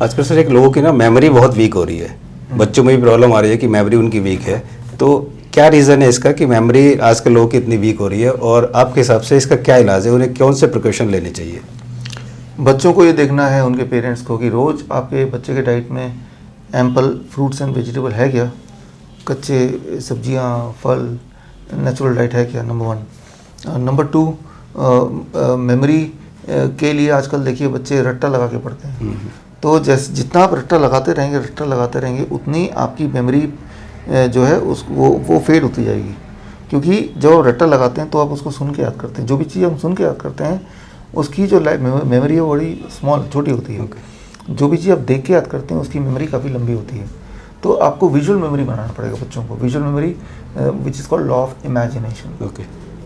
आजकल सर एक लोगों की ना मेमोरी बहुत वीक हो रही है, बच्चों में भी प्रॉब्लम आ रही है कि मेमोरी उनकी वीक है, तो क्या रीज़न है इसका कि मेमोरी आजकल लोगों की इतनी वीक हो रही है, और आपके हिसाब से इसका क्या इलाज है, उन्हें कौन से प्रिकॉशन लेने चाहिए? बच्चों को ये देखना है, उनके पेरेंट्स को, कि रोज़ आपके बच्चे के डाइट में एम्पल फ्रूट्स एंड वेजिटेबल है क्या, कच्चे सब्जियां, फल, नेचुरल डाइट है क्या, नंबर 1। नंबर 2, मेमोरी के लिए आजकल देखिए बच्चे रट्टा लगा के पढ़ते हैं। तो जैसे जितना आप रट्टा लगाते रहेंगे उतनी आपकी मेमोरी जो है वो फेड होती जाएगी। क्योंकि जब आप रट्टा लगाते हैं तो आप उसको सुन के याद करते हैं। जो भी चीज़ हम सुन के याद करते हैं उसकी जो मेमोरी है वो बड़ी स्मॉल, छोटी होती है। जो भी चीज़ आप देख के याद करते हैं उसकी मेमोरी काफ़ी लंबी होती है। तो आपको विजुअल मेमोरी बनाना पड़ेगा बच्चों को, visual memory which is called law of imagination.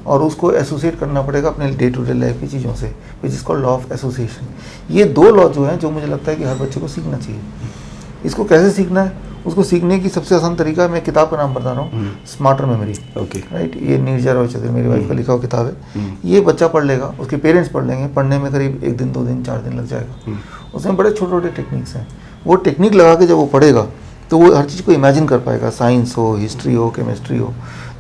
और उसको एसोसिएट करना पड़ेगा अपने डे टू डे लाइफ की चीज़ों से, which is called law of association. ये 2 लॉ जो हैं, जो मुझे लगता है कि हर बच्चे को सीखना चाहिए। इसको कैसे सीखना है? उसको सीखने की सबसे आसान तरीका, मैं किताब का नाम बता रहा हूँ, स्मार्टर मेमोरी। राइट, ये नीरजा रॉयचौधरी, मेरी वाइफ का लिखा हुआ किताब है। ये बच्चा पढ़ लेगा, उसके पेरेंट्स पढ़ लेंगे, पढ़ने में करीब 1 दिन, 2 दिन, 4 दिन लग जाएगा। उसमें बड़े छोटे छोटे टेक्निक्स हैं। वो टेक्निक लगा के जब वो पढ़ेगा तो वो हर चीज़ को इमेजिन कर पाएगा, साइंस हो, हिस्ट्री हो, केमिस्ट्री हो।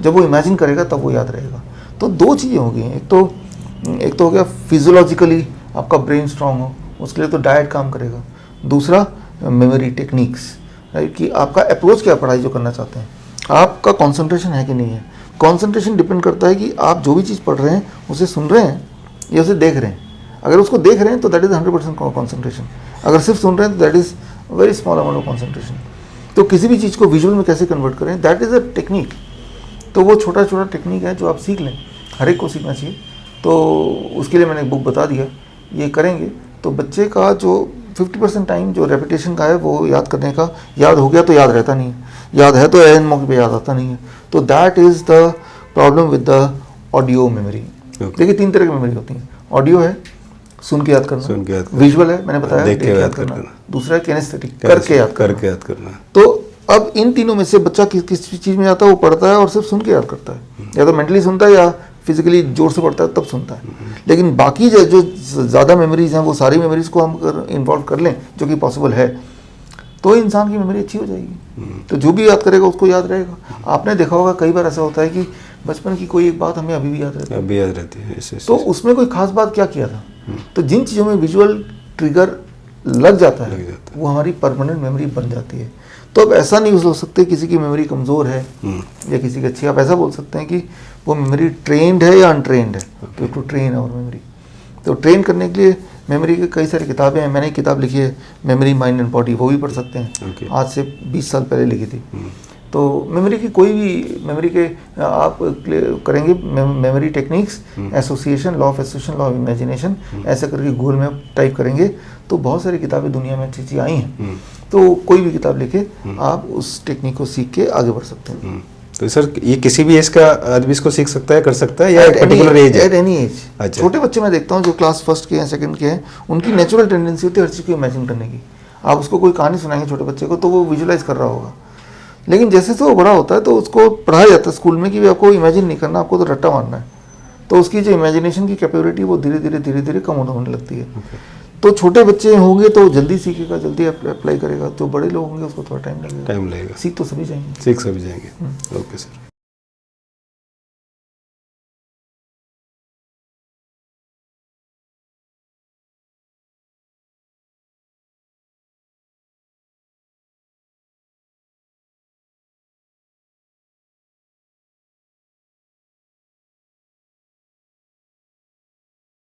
जब वो इमेजिन करेगा तब वो याद रहेगा। तो 2 चीज़ें हो गई हैं। एक तो हो गया फिजियोलॉजिकली आपका ब्रेन स्ट्रांग हो, उसके लिए तो डाइट काम करेगा। दूसरा मेमोरी टेक्निक्स, राइट, कि आपका अप्रोच क्या, पढ़ाई जो करना चाहते हैं, आपका कंसंट्रेशन है कि नहीं है। कंसंट्रेशन डिपेंड करता है कि आप जो भी चीज़ पढ़ रहे हैं उसे सुन रहे हैं या उसे देख रहे हैं। अगर उसको देख रहे हैं तो दैट इज़ 100% कॉन्सेंट्रेशन। अगर सिर्फ सुन रहे हैं तो that is very small amount of concentration. तो किसी भी चीज़ को विजुअल में कैसे कन्वर्ट करें, दैट इज़ अ टेक्निक। तो वो छोटा छोटा टेक्निक है जो आप सीख लें, हर एक को सीखना चाहिए। तो उसके लिए मैंने एक बुक बता दिया, ये करेंगे तो बच्चे का जो 50% टाइम जो रेपिटेशन का है वो याद करने का, याद हो गया तो याद रहता नहीं है, याद है तो एन मौके पे याद आता नहीं है। तो that is the problem with the audio memory. देखिए 3 तरह की मेमोरी होती है। ऑडियो है, सुन के याद करना, विजुअल है, मैंने बताया देख के याद करना, दूसरा है किनेस्थेटिक, करके याद करना। तो अब इन तीनों में से बच्चा किस चीज़ में जाता है, वो पढ़ता है और सिर्फ सुन के याद करता है, या तो मेंटली सुनता है या फिजिकली जोर से पढ़ता है तब सुनता है। लेकिन बाकी जो ज़्यादा मेमोरीज हैं वो सारी मेमोरीज को हम अगर इन्वॉल्व कर लें, जो कि पॉसिबल है, तो इंसान की मेमोरी अच्छी हो जाएगी। तो जो भी याद करेगा उसको याद रहेगा। आपने देखा होगा कई बार ऐसा होता है कि बचपन की कोई एक बात हमें अभी भी याद रहती है, तो उसमें कोई खास बात क्या किया था। तो जिन चीज़ों में विजुअल ट्रिगर लग जाता है वो हमारी परमानेंट मेमोरी बन जाती है। तो अब ऐसा नहीं हो सकते किसी की मेमोरी कमज़ोर है या किसी की अच्छी। आप ऐसा बोल सकते हैं कि वो मेमोरी ट्रेंड है या अनट्रेंड है, टू ट्रेन आवर मेमोरी। तो ट्रेन करने के लिए मेमोरी की कई सारी किताबें हैं। मैंने एक किताब लिखी है मेमोरी, माइंड एंड बॉडी, वो भी पढ़ सकते हैं। आज से 20 साल पहले लिखी थी। तो मेमोरी की कोई भी मेमोरी के आप करेंगे memory techniques, association, law of association, law of imagination, ऐसा करके गूगल में टाइप करेंगे तो बहुत सारी किताबें दुनिया में अच्छी आई हैं। तो कोई भी किताब लेके आप उस टेक्निक को सीख के आगे बढ़ सकते हैं। तो सर ये किसी भी एज का आदमी इसको सीख सकता है, कर सकता है, या पर्टिकुलर एज है? At any as. अच्छा। छोटे बच्चे मैं देखता हूँ जो क्लास 1 के हैं, 2nd के हैं, उनकी नेचुरल टेंडेंसी होती है हर चीज़ को इमेजिन करने की। आप उसको कोई कहानी सुनाएंगे छोटे बच्चे को तो वो विजुलाइज कर रहा होगा। लेकिन जैसे वो बड़ा होता है तो उसको पढ़ाया जाता है स्कूल में कि भी आपको इमेजिन नहीं करना, आपको तो रट्टा मारना है। तो उसकी जो इमेजिनेशन की कैपेबिलिटी वो धीरे धीरे कम होने लगती है। तो छोटे बच्चे होंगे तो जल्दी सीखेगा, जल्दी अप्लाई करेगा। जो बड़े लोग होंगे उसको थोड़ा टाइम लगेगा। सीख तो सभी जाएंगे। Okay sir.